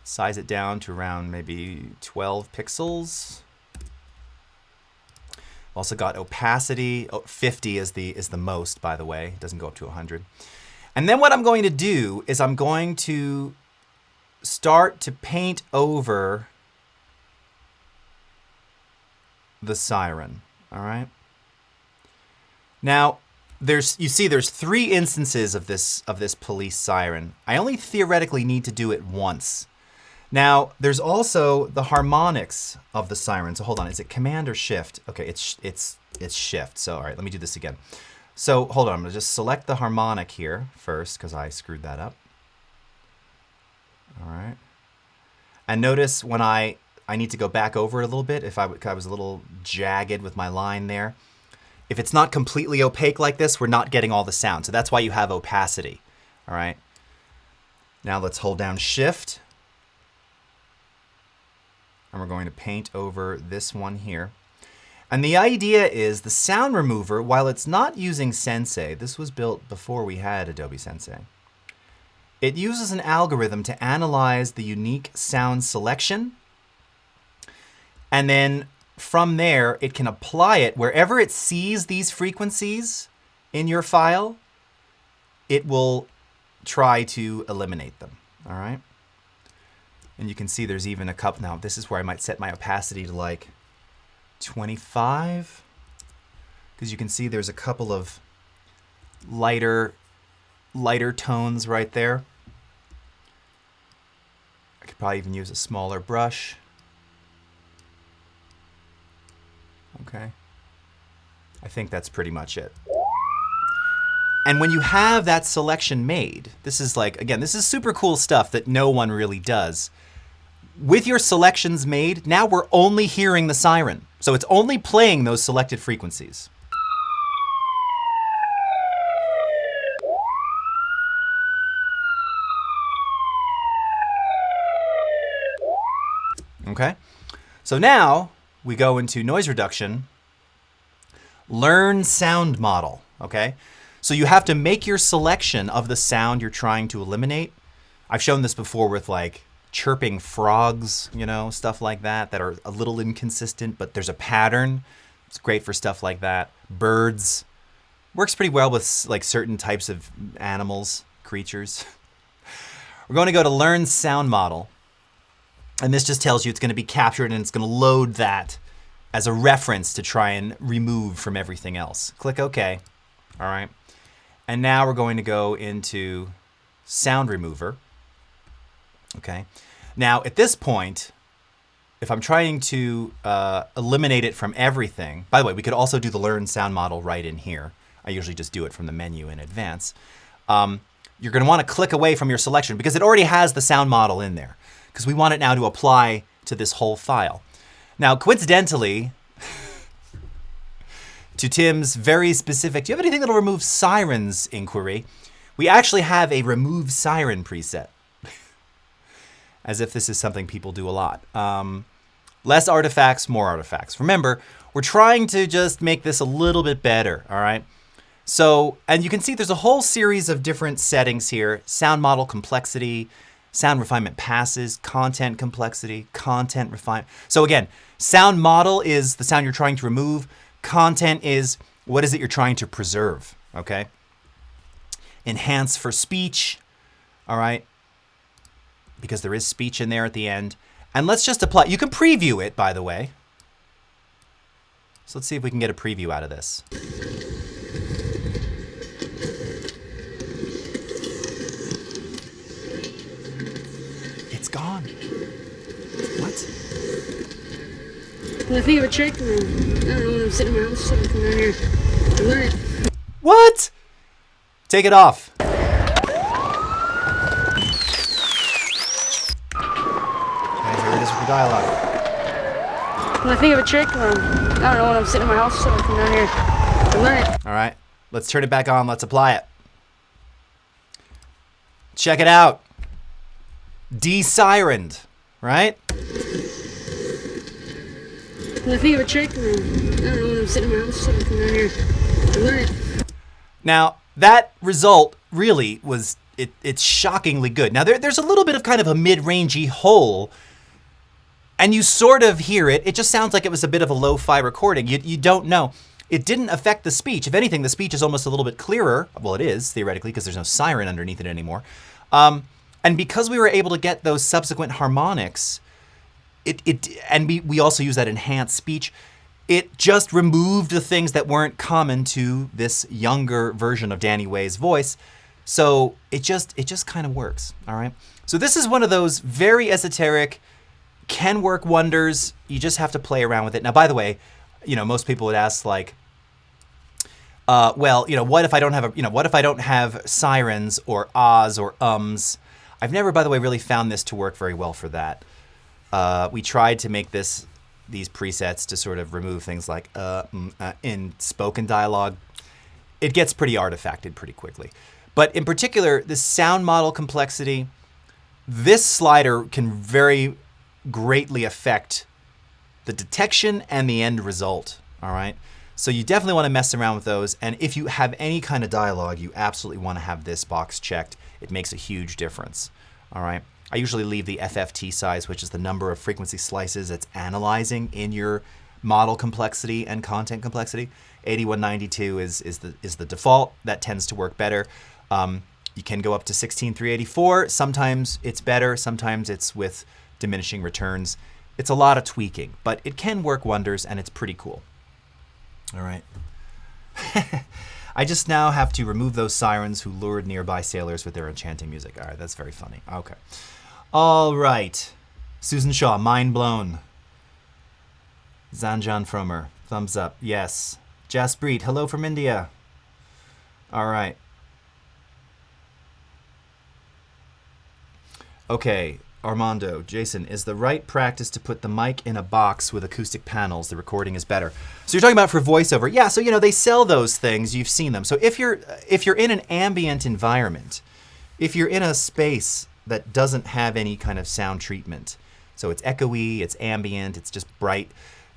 it down to around maybe 12 pixels. Also got opacity, 50 is the most, by the way. It doesn't go up to 100. And then what I'm going to do is I'm going to start to paint over the siren, all right? Now, there's 3 instances of this police siren. I only theoretically need to do it once. Now, there's also the harmonics of the siren. So hold on, is it Command or Shift? Okay, it's Shift. So all right, let me do this again. So hold on, I'm gonna just select the harmonic here first because I screwed that up. All right. And notice when I need to go back over it a little bit if I was a little jagged with my line there. If it's not completely opaque like this, we're not getting all the sound. So that's why you have opacity. All right. Now let's hold down Shift. And we're going to paint over this one here. And the idea is the sound remover, while it's not using Sensei, this was built before we had Adobe Sensei. It uses an algorithm to analyze the unique sound selection. And then from there, it can apply it wherever it sees these frequencies in your file, it will try to eliminate them, all right? And you can see there's even a couple. Now, this is where I might set my opacity to like 25, because you can see there's a couple of lighter tones right there. I could probably even use a smaller brush. Okay. I think that's pretty much it. And when you have that selection made, this is like, again, this is super cool stuff that no one really does. with your selections made, now we're only hearing the siren. So it's only playing those selected frequencies. Okay, so now we go into noise reduction, learn sound model, okay? So you have to make your selection of the sound you're trying to eliminate. I've shown this before with like chirping frogs, you know, stuff like that are a little inconsistent, but there's a pattern. It's great for stuff like that. Birds, works pretty well with like certain types of animals, creatures. We're going to go to learn sound model. And this just tells you it's going to be captured and it's going to load that as a reference to try and remove from everything else. Click OK. All right. And now we're going to go into sound remover. Okay. Now at this point, if I'm trying to eliminate it from everything, by the way, we could also do the learn sound model right in here. I usually just do it from the menu in advance. You're going to want to click away from your selection because it already has the sound model in there, because we want it now to apply to this whole file. Now, coincidentally, to Tim's very specific, do you have anything that'll remove sirens inquiry, we actually have a remove siren preset. As if this is something people do a lot. Less artifacts, more artifacts. Remember, we're trying to just make this a little bit better, all right? So, and you can see there's a whole series of different settings here. Sound model complexity, sound refinement passes, content complexity, content refinement. So again, sound model is the sound you're trying to remove. Content is what is it you're trying to preserve, okay? Enhance for speech, all right? Because there is speech in there at the end. And let's just apply. You can preview it, by the way. So let's see if we can get a preview out of this. It's gone. What? When I think of a trick, I don't know, when I'm sitting in my house, so I come down here and learn it. What? Take it off. The dialogue. When I think of a trick, I don't know, when I'm sitting in my house, so I come down here and learn it. All right, let's turn it back on. Let's apply it. Check it out. De-sirened, right? When I think of a trick, I don't know, when I'm sitting in my house, so I come down here and learn it. Now, that result really was, it's shockingly good. Now, there's a little bit of kind of a mid-rangey hole, and you sort of hear it. It just sounds like it was a bit of a lo-fi recording. You don't know. It didn't affect the speech. If anything, the speech is almost a little bit clearer. Well, it is, theoretically, because there's no siren underneath it anymore. And because we were able to get those subsequent harmonics, we also use that enhanced speech, it just removed the things that weren't common to this younger version of Danny Way's voice. So it just kind of works, all right? So this is one of those very esoteric, can work wonders. You just have to play around with it. Now, by the way, you know, most people would ask like, well, you know, what if I don't have what if I don't have sirens or ahs or ums? I've never, by the way, really found this to work very well for that. We tried to make these presets to sort of remove things like in spoken dialogue. It gets pretty artifacted pretty quickly. But in particular, the sound model complexity, this slider can very greatly affect the detection and the end result, all right? So you definitely want to mess around with those. And if you have any kind of dialogue, you absolutely want to have this box checked. It makes a huge difference, all right? I usually leave the FFT size, which is the number of frequency slices it's analyzing in your model complexity and content complexity. 8192 is the default. That tends to work better. You can go up to 16384. Sometimes it's better. Sometimes it's with diminishing returns. It's a lot of tweaking, but it can work wonders, and it's pretty cool. All right. I just now have to remove those sirens who lured nearby sailors with their enchanting music. All right, that's very funny. Okay. All right. Susan Shaw, mind blown. Zanjan Fromer, thumbs up. Yes. Jaspreet, hello from India. All right. Okay. Armando, Jason, is the right practice to put the mic in a box with acoustic panels? The recording is better. So you're talking about for voiceover. Yeah, so they sell those things. You've seen them. So if you're in an ambient environment, if you're in a space that doesn't have any kind of sound treatment, so it's echoey, it's ambient, it's just bright,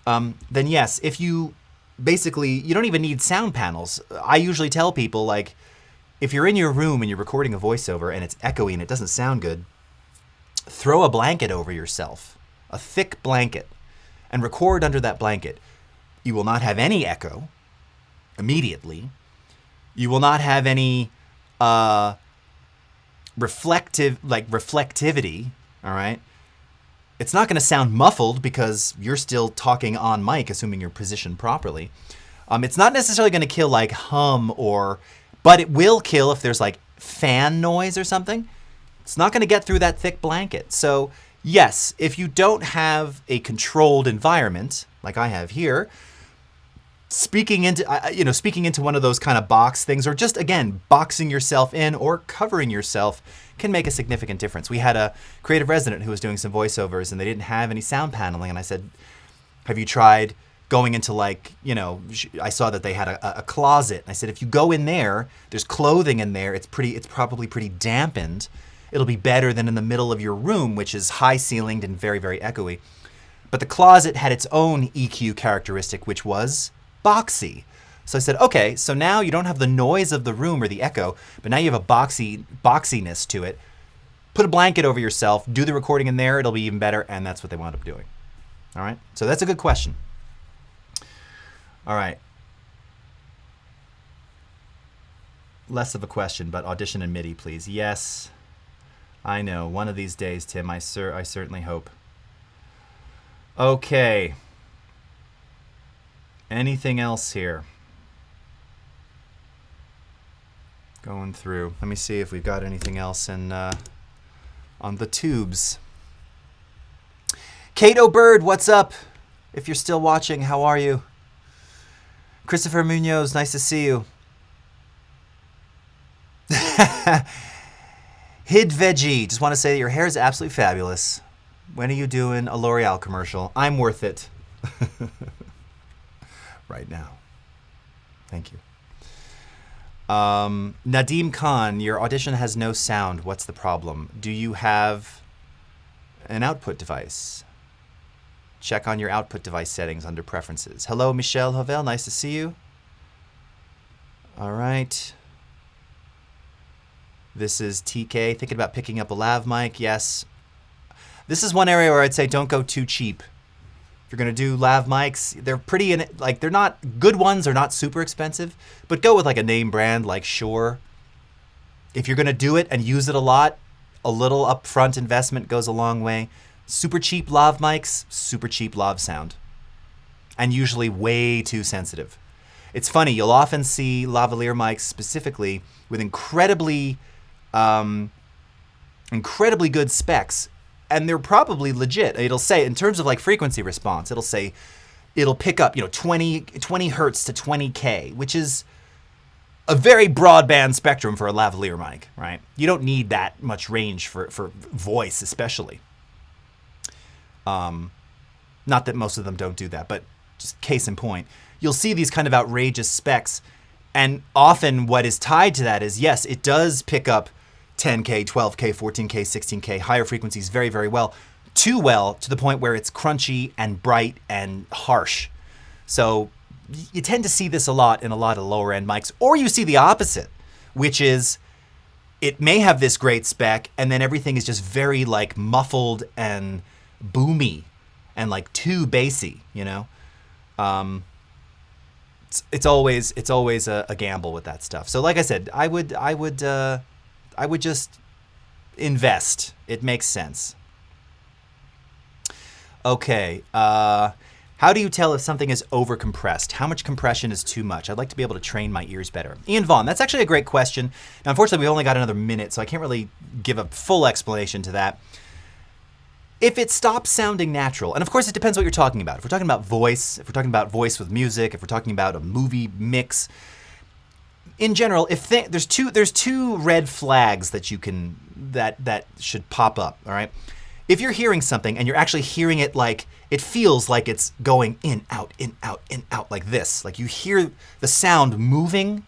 then yes, if you don't even need sound panels. I usually tell people, like, if you're in your room and you're recording a voiceover and it's echoey and it doesn't sound good, throw a blanket over yourself, a thick blanket, and record under that blanket. You will not have any echo immediately. You will not have any reflectivity, all right? It's not going to sound muffled because you're still talking on mic, assuming you're positioned properly. It's not necessarily going to kill like hum but it will kill if there's like fan noise or something. It's not going to get through that thick blanket. So yes, if you don't have a controlled environment like I have here, speaking into one of those kind of box things, or just again boxing yourself in or covering yourself, can make a significant difference. We had a creative resident who was doing some voiceovers and they didn't have any sound paneling, and I said, have you tried going into I saw that they had a closet. I said, if you go in there, there's clothing in there, it's probably pretty dampened. It'll be better than in the middle of your room, which is high ceilinged and very, very echoey. But the closet had its own EQ characteristic, which was boxy. So I said, okay, so now you don't have the noise of the room or the echo, but now you have a boxiness to it. Put a blanket over yourself, do the recording in there, it'll be even better, and that's what they wound up doing. All right, so that's a good question. All right. Less of a question, but Audition and MIDI, please. Yes, I know. One of these days, Tim, I certainly hope. Okay. Anything else here? Going through. Let me see if we've got anything else on the tubes. Cato Bird, what's up? If you're still watching, how are you? Christopher Munoz, nice to see you. Hid Veggie, just want to say that your hair is absolutely fabulous. When are you doing a L'Oreal commercial? I'm worth it. Right now. Thank you. Nadim Khan, your Audition has no sound. What's the problem? Do you have an output device? Check on your output device settings under preferences. Hello, Michelle Havel. Nice to see you. All right. This is TK, thinking about picking up a lav mic. Yes. This is one area where I'd say don't go too cheap. If you're going to do lav mics, they're they're not, good ones are not super expensive, but go with like a name brand like Shure. If you're going to do it and use it a lot, a little upfront investment goes a long way. Super cheap lav mics, super cheap lav sound. And usually way too sensitive. It's funny, you'll often see lavalier mics specifically with incredibly good specs, and they're probably legit. It'll say, in terms of like frequency response, it'll pick up 20 hertz to 20K, which is a very broadband spectrum for a lavalier mic, right? You don't need that much range for voice especially. Not that most of them don't do that, but just case in point. You'll see these kind of outrageous specs, and often what is tied to that is, yes, it does pick up 10K, 12K, 14K, 16K, higher frequencies very, very well. Too well to the point where it's crunchy and bright and harsh. So you tend to see this a lot in a lot of lower end mics, or you see the opposite, which is it may have this great spec and then everything is just very like muffled and boomy and like too bassy, It's always a gamble with that stuff. So like I said, I would just invest. It makes sense. Okay. How do you tell if something is overcompressed? How much compression is too much? I'd like to be able to train my ears better. Ian Vaughn, that's actually a great question. Now, unfortunately, we've only got another minute, so I can't really give a full explanation to that. If it stops sounding natural, and of course it depends what you're talking about. If we're talking about voice, if we're talking about voice with music, if we're talking about a movie mix, in general, there's two red flags that that should pop up. All right, if you're hearing something and you're actually hearing it like, it feels like it's going in, out, like this, like you hear the sound moving,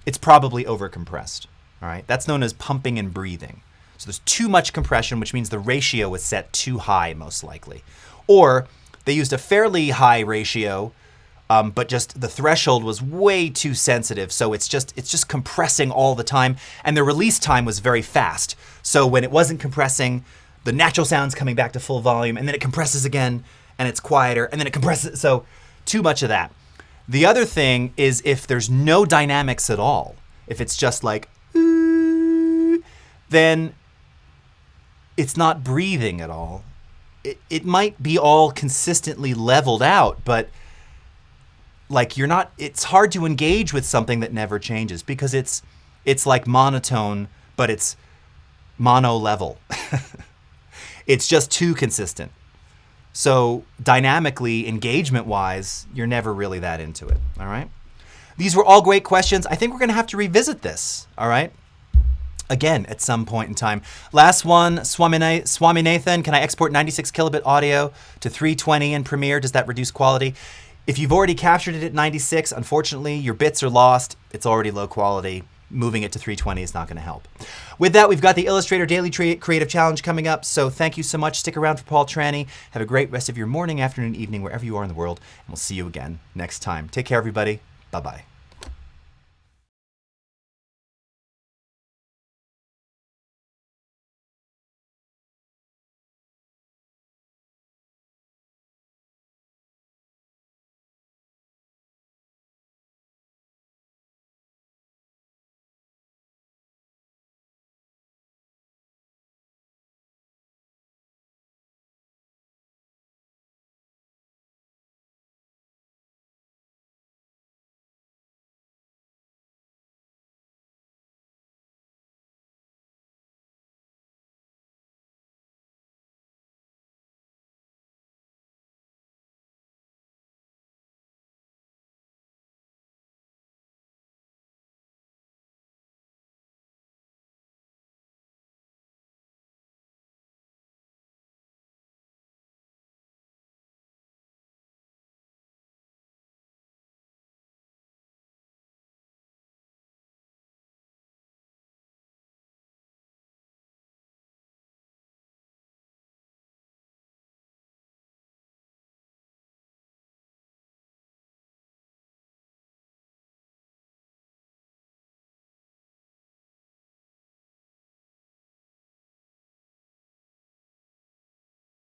it's probably overcompressed, all right? That's known as pumping and breathing. So there's too much compression, which means the ratio was set too high, most likely. Or they used a fairly high ratio, but just the threshold was way too sensitive, so it's just compressing all the time, and the release time was very fast. So when it wasn't compressing, the natural sound's coming back to full volume, and then it compresses again, and it's quieter, and then it compresses. So too much of that. The other thing is if there's no dynamics at all, if it's just like, then it's not breathing at all. It might be all consistently leveled out, but like it's hard to engage with something that never changes because it's like monotone, but it's mono level. It's just too consistent. So dynamically, engagement-wise, you're never really that into it, all right? These were all great questions. I think we're going to have to revisit this, all right? Again, at some point in time. Last one, Swaminathan, can I export 96 kilobit audio to 320 in Premiere? Does that reduce quality? If you've already captured it at 96, unfortunately, your bits are lost. It's already low quality. Moving it to 320 is not going to help. With that, we've got the Illustrator Daily Creative Challenge coming up. So thank you so much. Stick around for Paul Tranny. Have a great rest of your morning, afternoon, evening, wherever you are in the world. And we'll see you again next time. Take care, everybody. Bye-bye.